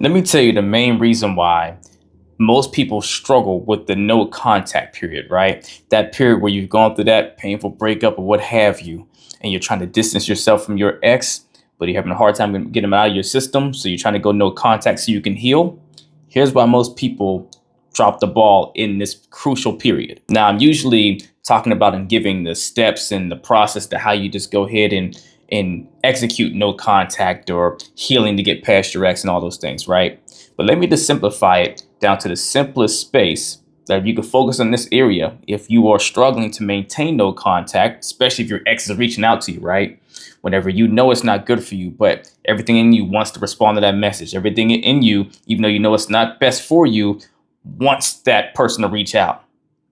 Let me tell you the main reason why most people struggle with the no contact period, right? That period where you've gone through that painful breakup or what have you, and you're trying to distance yourself from your ex, but you're having a hard time getting them out of your system. So you're trying to go no contact so you can heal. Here's why most people drop the ball in this crucial period. Now, I'm usually talking about and giving the steps and the process to how you just go ahead and execute no contact or healing to get past your ex and all those things, right? But let me just simplify it down to the simplest space that if you can focus on this area, if you are struggling to maintain no contact, especially if your ex is reaching out to you, right? Whenever you know it's not good for you, but everything in you wants to respond to that message. Everything in you, even though you know it's not best for you, wants that person to reach out.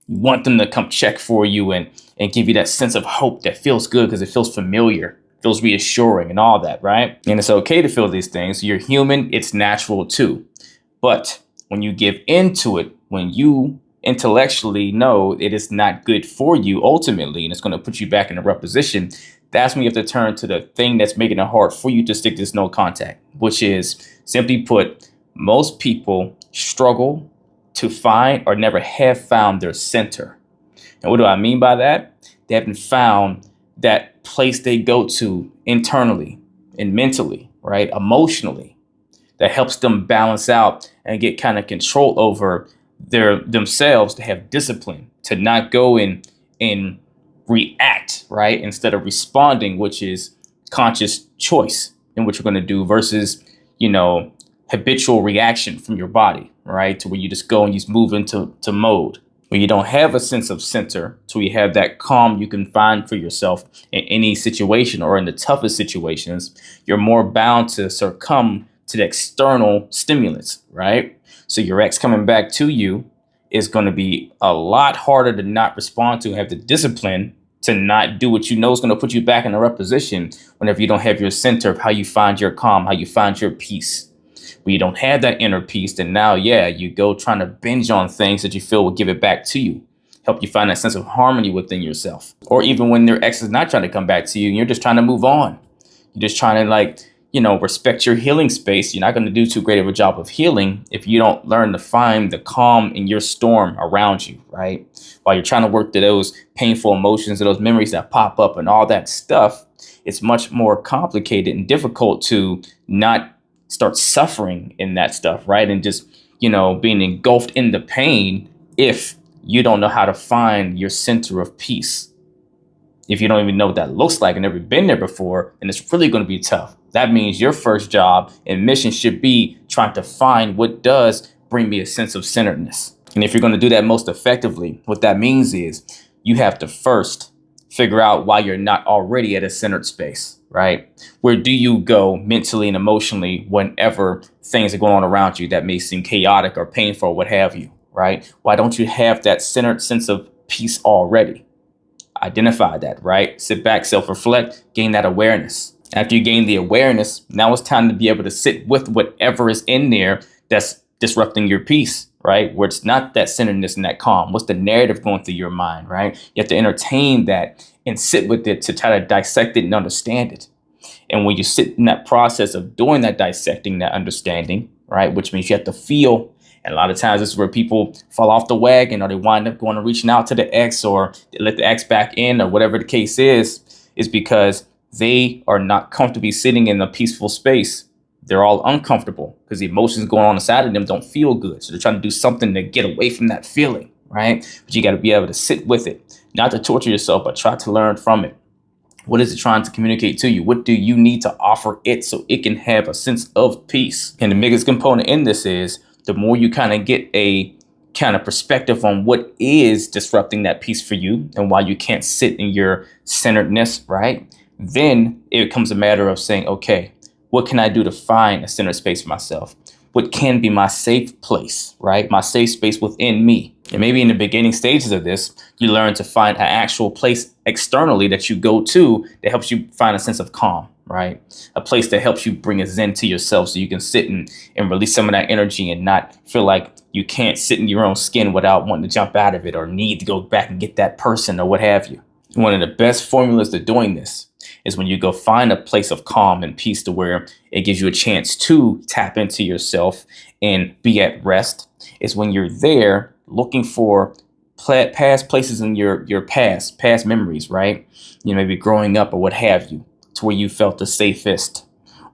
You want them to come check for you and give you that sense of hope that feels good because it feels familiar, feels reassuring and all that, right? And it's okay to feel these things. You're human. It's natural too. But when you give into it, when you intellectually know it is not good for you ultimately, and it's going to put you back in a rut position, that's when you have to turn to the thing that's making it hard for you to stick this no contact, which is, simply put, most people struggle to find or never have found their center. And what do I mean by that? They haven't found that place they go to internally and mentally, right? Emotionally, that helps them balance out and get kind of control over themselves, to have discipline, to not go and react, right? Instead of responding, which is conscious choice in what you're going to do versus, habitual reaction from your body, right? To where you just go and you just move into mode. When you don't have a sense of center, so you have that calm you can find for yourself in any situation or in the toughest situations, you're more bound to succumb to the external stimulants, right? So your ex coming back to you is going to be a lot harder to not respond to, have the discipline to not do what you know is going to put you back in the right position whenever you don't have your center of how you find your calm, how you find your peace. When you don't have that inner peace, then now, you go trying to binge on things that you feel will give it back to you, help you find that sense of harmony within yourself. Or even when their ex is not trying to come back to you and you're just trying to move on. You're just trying to respect your healing space. You're not going to do too great of a job of healing if you don't learn to find the calm in your storm around you, right? While you're trying to work through those painful emotions and those memories that pop up and all that stuff, it's much more complicated and difficult to not start suffering in that stuff, right? And just, being engulfed in the pain if you don't know how to find your center of peace. If you don't even know what that looks like and never been there before, and it's really going to be tough. That means your first job and mission should be trying to find what does bring me a sense of centeredness. And if you're going to do that most effectively, what that means is you have to first figure out why you're not already at a centered space, right? Where do you go mentally and emotionally whenever things are going on around you that may seem chaotic or painful or what have you, right? Why don't you have that centered sense of peace already? Identify that, right? Sit back, self-reflect, gain that awareness. After you gain the awareness, now it's time to be able to sit with whatever is in there that's disrupting your peace, right? Where it's not that centeredness and that calm. What's the narrative going through your mind, right? You have to entertain that and sit with it to try to dissect it and understand it. And when you sit in that process of doing that dissecting, that understanding, right, which means you have to feel. And a lot of times this is where people fall off the wagon, or they wind up going and reaching out to the ex, or they let the ex back in, or whatever the case is because they are not comfortably sitting in a peaceful space. They're all uncomfortable because the emotions going on inside of them don't feel good. So they're trying to do something to get away from that feeling, right? But you got to be able to sit with it, not to torture yourself, but try to learn from it. What is it trying to communicate to you? What do you need to offer it so it can have a sense of peace? And the biggest component in this is the more you kind of get a kind of perspective on what is disrupting that peace for you and why you can't sit in your centeredness, right? Then it becomes a matter of saying, okay, what can I do to find a centered space for myself? What can be my safe place, right? My safe space within me. And maybe in the beginning stages of this, you learn to find an actual place externally that you go to that helps you find a sense of calm, right? A place that helps you bring a zen to yourself so you can sit and release some of that energy and not feel like you can't sit in your own skin without wanting to jump out of it or need to go back and get that person or what have you. One of the best formulas to doing this is when you go find a place of calm and peace to where it gives you a chance to tap into yourself and be at rest. It's when you're there looking for past places in your past memories, right? Maybe growing up or what have you, to where you felt the safest,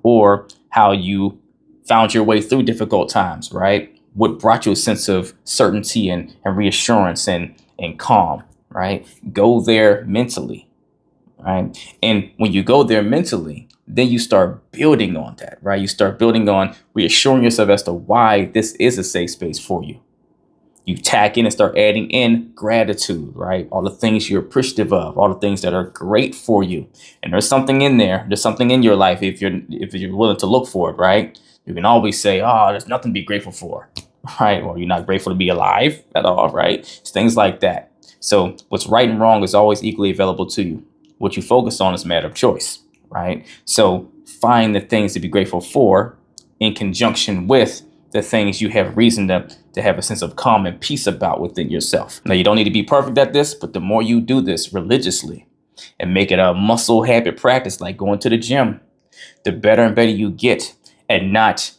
or how you found your way through difficult times, right? What brought you a sense of certainty and reassurance and calm, right? Go there mentally, right? And when you go there mentally, then you start building on that, right? You start building on reassuring yourself as to why this is a safe space for you. You tack in and start adding in gratitude, right? All the things you're appreciative of, all the things that are great for you. And there's something in there. There's something in your life if you're willing to look for it, right? You can always say, oh, there's nothing to be grateful for, right? Or you're not grateful to be alive at all, right? It's things like that. So what's right and wrong is always equally available to you. What you focus on is a matter of choice, right? So find the things to be grateful for in conjunction with the things you have reason to have a sense of calm and peace about within yourself. Now, you don't need to be perfect at this, but the more you do this religiously and make it a muscle habit practice, like going to the gym, the better and better you get at not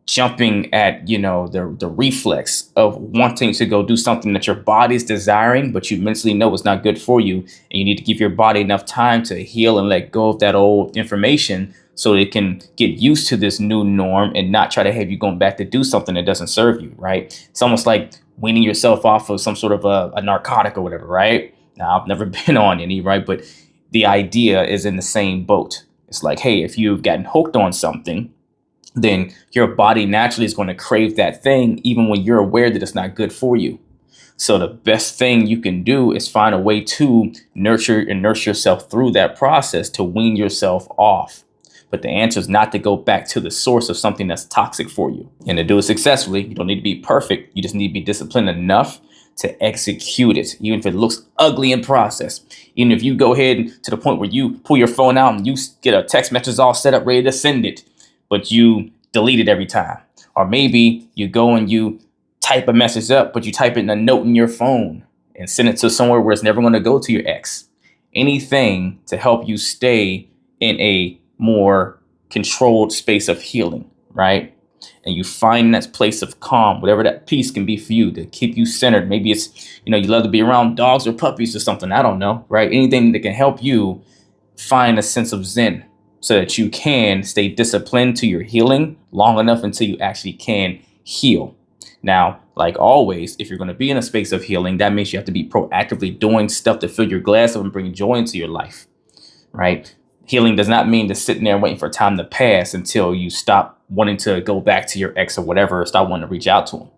jumping at, the reflex of wanting to go do something that your body's desiring, but you mentally know it's not good for you. And you need to give your body enough time to heal and let go of that old information so it can get used to this new norm and not try to have you going back to do something that doesn't serve you, right? It's almost like weaning yourself off of some sort of a narcotic or whatever, right? Now, I've never been on any, right? But the idea is in the same boat. It's like, hey, if you've gotten hooked on something, then your body naturally is going to crave that thing, even when you're aware that it's not good for you. So the best thing you can do is find a way to nurture yourself through that process to wean yourself off. But the answer is not to go back to the source of something that's toxic for you. And to do it successfully, you don't need to be perfect. You just need to be disciplined enough to execute it, even if it looks ugly in process. Even if you go ahead to the point where you pull your phone out and you get a text message all set up, ready to send it, but you delete it every time. Or maybe you go and you type a message up, but you type it in a note in your phone and send it to somewhere where it's never going to go to your ex. Anything to help you stay in a more controlled space of healing, right? And you find that place of calm, whatever that peace can be for you to keep you centered. Maybe it's, you love to be around dogs or puppies or something. I don't know, right? Anything that can help you find a sense of zen so that you can stay disciplined to your healing long enough until you actually can heal. Now, like always, if you're going to be in a space of healing, that means you have to be proactively doing stuff to fill your glass up and bring joy into your life, right? Healing does not mean just sitting there waiting for time to pass until you stop wanting to go back to your ex or whatever, or stop wanting to reach out to them.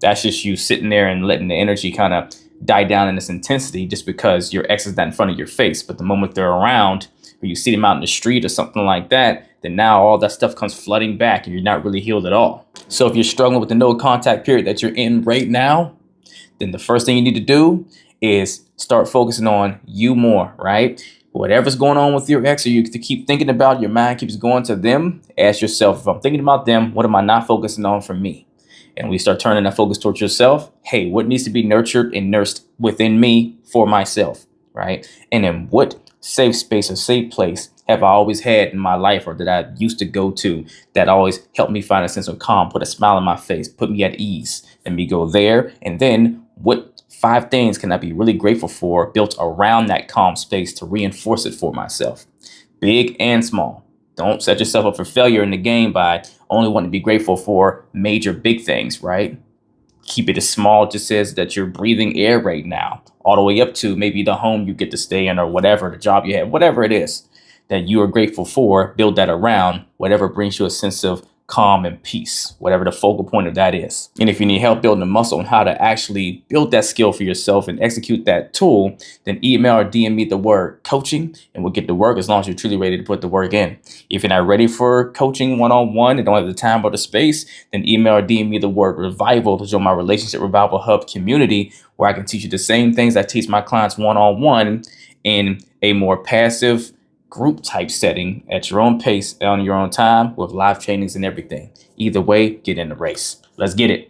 That's just you sitting there and letting the energy kind of die down in its intensity just because your ex is not in front of your face. But the moment they're around, or you see them out in the street or something like that, then now all that stuff comes flooding back and you're not really healed at all. So if you're struggling with the no contact period that you're in right now, then the first thing you need to do is start focusing on you more, right? Whatever's going on with your ex, or you keep thinking about, your mind keeps going to them, ask yourself, if I'm thinking about them, what am I not focusing on for me? And we start turning that focus towards yourself. Hey, what needs to be nurtured and nursed within me for myself, right? And then what safe space or safe place have I always had in my life, or that I used to go to, that always helped me find a sense of calm, put a smile on my face, put me at ease? Let me go there. And then what 5 things can I be really grateful for built around that calm space to reinforce it for myself? Big and small. Don't set yourself up for failure in the game by only wanting to be grateful for major big things, right? Keep it as small, just as that you're breathing air right now, all the way up to maybe the home you get to stay in, or whatever, the job you have, whatever it is that you are grateful for. Build that around whatever brings you a sense of calm and peace, whatever the focal point of that is. And if you need help building the muscle on how to actually build that skill for yourself and execute that tool, then email or DM me the word coaching and we'll get to work, as long as you're truly ready to put the work in. If you're not ready for coaching one-on-one and don't have the time or the space, then email or DM me the word revival to join my Relationship Revival Hub community, where I can teach you the same things I teach my clients one-on-one in a more passive group type setting at your own pace, on your own time, with live trainings and everything. Either way, get in the race. Let's get it.